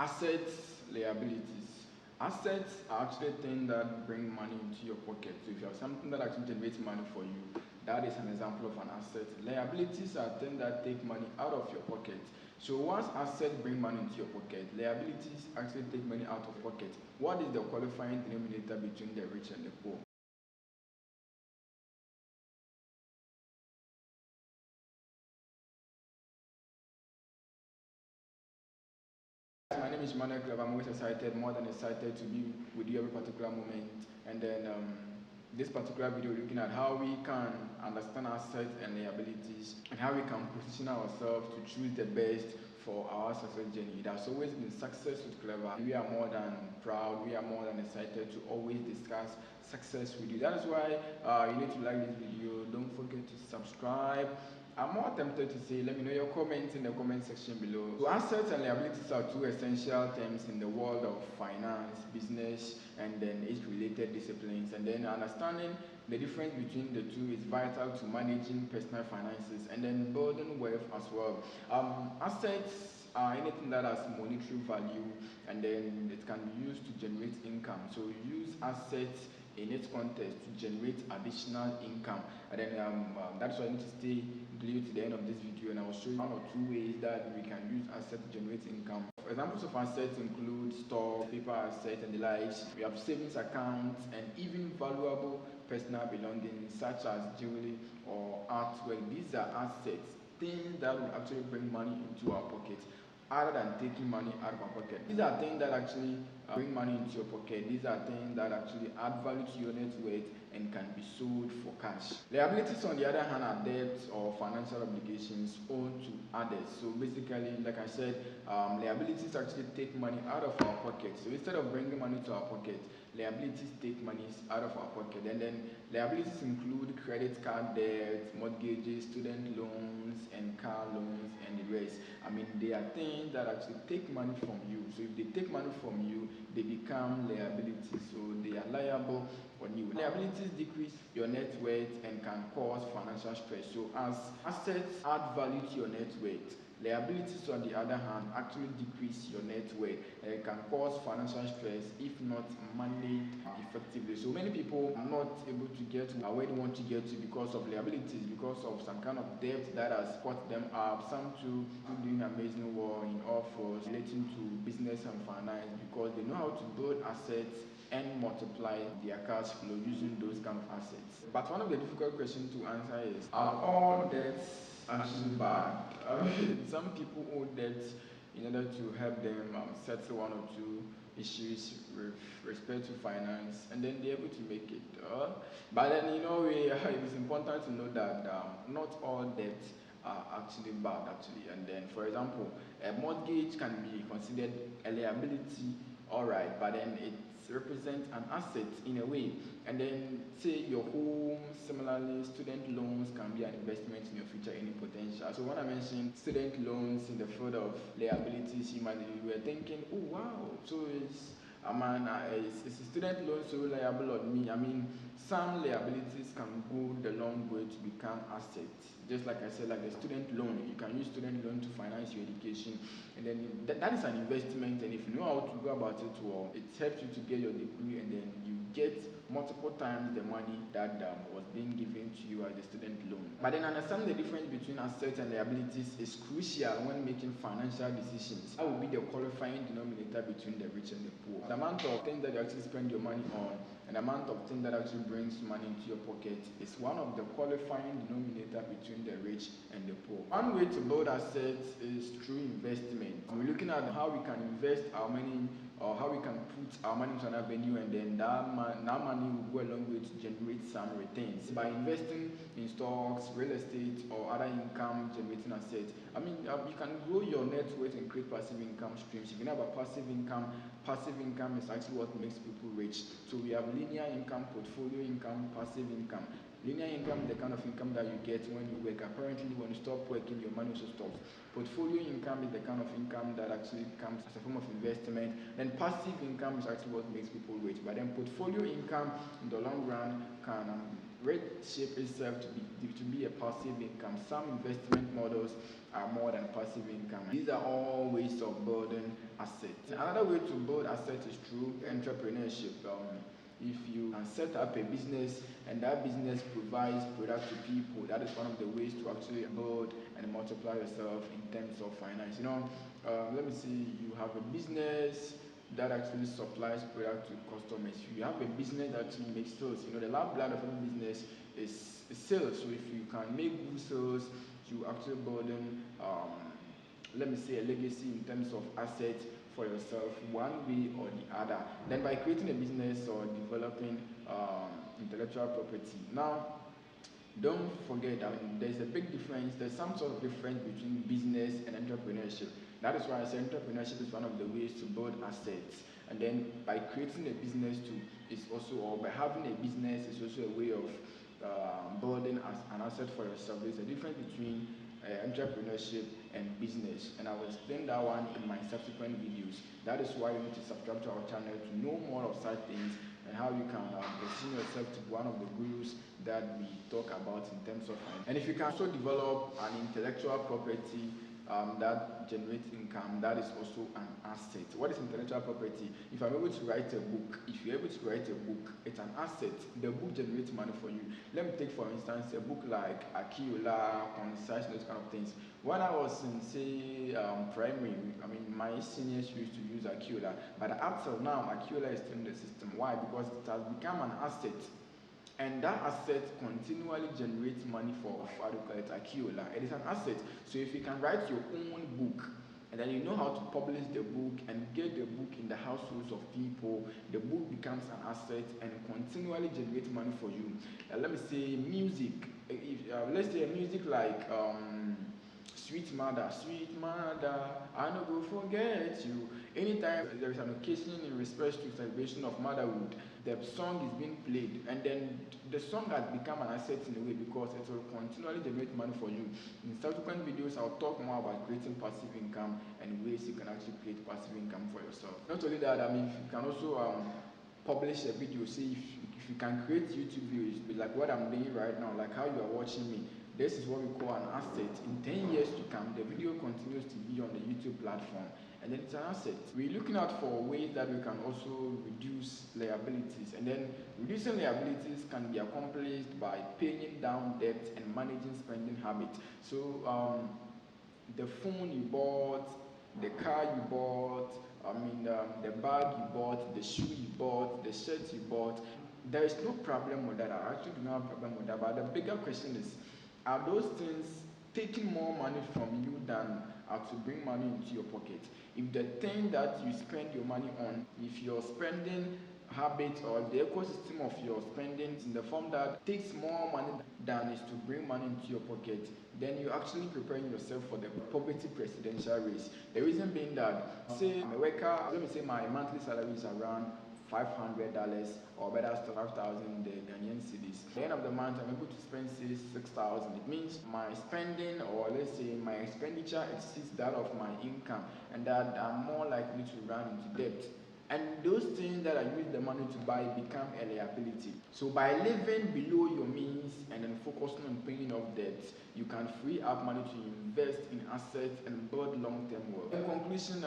Assets, liabilities. Assets are actually things that bring money into your pocket. So if you have something that actually generates money for you, that is an example of an asset. Liabilities are things that take money out of your pocket. So once assets bring money into your pocket, liabilities actually take money out of pocket. What is the qualifying denominator between the rich and the poor? My name is Manuel Club. I'm always excited, more than excited to be with you every particular moment. And then this particular video, looking at how we can understand assets and liabilities and how we can position ourselves to choose the best for our success journey. It has always been success with Clever. We are more than proud, we are more than excited to always discuss success with you. That is why you need to like this video. Don't forget to subscribe. I'm more tempted to say, let me know your comments in the comment section below. So assets and liabilities are two essential terms in the world of finance, business, and then its related disciplines. And then understanding the difference between the two is vital to managing personal finances and then building wealth as well. Assets are anything that has monetary value, and then it can be used to generate income. So you use assets in its context to generate additional income, and then that's why I need to stay glued to the end of this video, and I will show you one or two ways that we can use assets to generate income. Examples of assets include stock, paper assets, and the likes. We have savings accounts and even valuable personal belongings such as jewelry or artwork. These are assets, things that will actually bring money into our pocket other than taking money out of our pocket. These are things that actually bring money into your pocket. These are things that actually add value to your net worth and can be sold for cash. Liabilities, on the other hand, are debts or financial obligations owed to others. So basically, like I said, liabilities actually take money out of our pocket. So instead of bringing money to our pocket, liabilities take money out of our pocket. And then liabilities include credit card debts, mortgages, student loans, and car loans, and the rest. I mean, they are things that actually take money from you. So if they take money from you, they become liabilities. So they are liable on you. Liabilities decrease your net worth and can cause financial stress. So as assets add value to your net worth, liabilities, on the other hand, actually decrease your net worth and can cause financial stress if not managed effectively. So many people are not able to get where they want to get to because of liabilities, because of some kind of debt that has caught them up. Some too doing amazing work in all fields relating to business and finance because they know how to build assets and multiply their cash flow using those kind of assets. But one of the difficult questions to answer is, are all debts actually bad? Some people owe debts in order to help them settle one or two issues with respect to finance, and then they're able to make it. But then, it is important to know that not all debts are actually bad, actually. And then, for example, a mortgage can be considered a liability, all right, but then it represents an asset in a way. And then say your home, similarly student loans can be an investment in your future earning potential. So when I mentioned student loans in the field of liabilities, you were thinking, oh wow, so is a student loan so liable on me? I mean, some liabilities can go the long way to become assets. Just like I said, like the student loan, you can use student loan to finance your education, and then that is an investment. And if you know how to go about it well, it helps you to get your degree, and then you get multiple times the money that was being given to you as a student loan. But then understanding the difference between assets and liabilities is crucial when making financial decisions. That will be the qualifying denominator between the rich and the poor. The amount of things that you actually spend your money on and the amount of things that actually brings money into your pocket is one of the qualifying denominator between the rich and the poor. One way to build assets is through investment. We're looking at how we can invest our money or how we can put our money into an avenue, and then that money will go a long way to generate some returns by investing in stocks, real estate, or other income generating assets. I mean, you can grow your net worth and create passive income streams. If you have a passive income is actually what makes people rich. So we have linear income, portfolio income, passive income. Linear income is the kind of income that you get when you work. Apparently, when you stop working, your money also stops. Portfolio income is the kind of income that actually comes as a form of investment. Then passive income is actually what makes people rich. But then portfolio income in the long run can rate shape itself to be a passive income. Some investment models are more than passive income. These are all ways of building assets. Another way to build assets is through entrepreneurship. If you can set up a business and that business provides product to people, that is one of the ways to actually build and multiply yourself in terms of finance. Let me see, you have a business that actually supplies product to customers. You have a business that actually makes sales. The lifeblood of any business is sales. So if you can make good sales, you actually building, let me say, a legacy in terms of assets for yourself, one way or the other. Then by creating a business or developing intellectual property. Now, don't forget that there's a big difference. There's some sort of difference between business and entrepreneurship. That is why I say entrepreneurship is one of the ways to build assets. And then by creating a business too is also, or by having a business is also a way of building an asset for yourself. There's a difference between entrepreneurship and business, and I will explain that one in my subsequent videos. That is why you need to subscribe to our channel to know more of such things and how you can position yourself to be one of the gurus that we talk about in terms of finance. And if you can also develop an intellectual property that generates income, that is also an asset. What is intellectual property? If I'm able to write a book, if you're able to write a book, it's an asset. The book generates money for you. Let me take for instance a book like Akiola, Concise, those kind of things. When I was in primary, my seniors used to use Akiola, but up till now Akiola is still in the system. Why? Because it has become an asset. And that asset continually generates money for Akiola. It is an asset. So if you can write your own book, and then you know how to publish the book and get the book in the households of people, the book becomes an asset and continually generates money for you. Let me say music. Let's say music like Sweet Mother, I no go forget you. Anytime there is an occasion in respect to celebration of motherhood, the song is being played, and then the song has become an asset in a way because it will continually generate money for you. In subsequent videos, I'll talk more about creating passive income and ways you can actually create passive income for yourself. Not only that, you can also publish a video. See if you can create YouTube videos like what I'm doing right now, like how you are watching me. This is what we call an asset. In 10 years to come, the video continues to be on the YouTube platform, and then it's an asset. We're looking out for ways that we can also reduce liabilities, and then reducing liabilities can be accomplished by paying down debt and managing spending habits. So the phone you bought, the car you bought, the bag you bought, the shoe you bought, the shirt you bought, there is no problem with that. I actually do not have a problem with that. But the bigger question is, are those things taking more money from you than to bring money into your pocket? If the thing that you spend your money on, if your spending habits or the ecosystem of your spending in the form that takes more money than is to bring money into your pocket, then you're actually preparing yourself for the poverty presidential race. The reason being that, say I'm a worker, let me say my monthly salary is around $500 or better still 5,000 Ghanaian cedis. At the end of the month, I'm able to spend say 6,000. It means my spending, or let's say my expenditure, exceeds that of my income, and that I'm more likely to run into debt. And those things that I use the money to buy become a liability. So by living below your means and then focusing on paying off debt, you can free up money to invest in assets and build long-term wealth. In conclusion,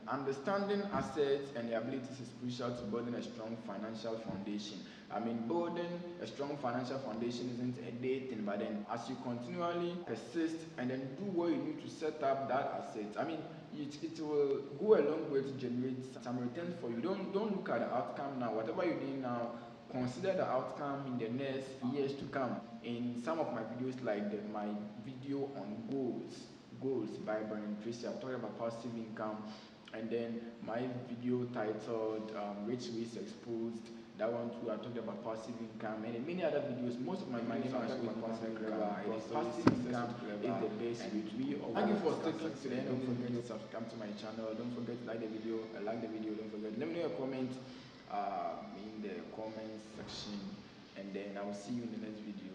understanding assets and liabilities is crucial to building a strong financial foundation. Building a strong financial foundation isn't a day thing, but then as you continually persist and then do what you need to set up that asset, it will go a long way to generate some returns for you. Don't look at the outcome now. Whatever you're doing now, consider the outcome in the next years to come. In some of my videos, like my video on goals by Brian Tracy, I talked about passive income, and then my video titled Rich Ways Exposed, that one too, I talked about passive income, and in many other videos. Most of my videos are talking about passive income. Passive income is the best way to be. Thank you for sticking to the end. Don't forget to subscribe to my channel. Don't forget to like the video. Don't forget. Let me know your comment in the comment section, and then I will see you in the next video.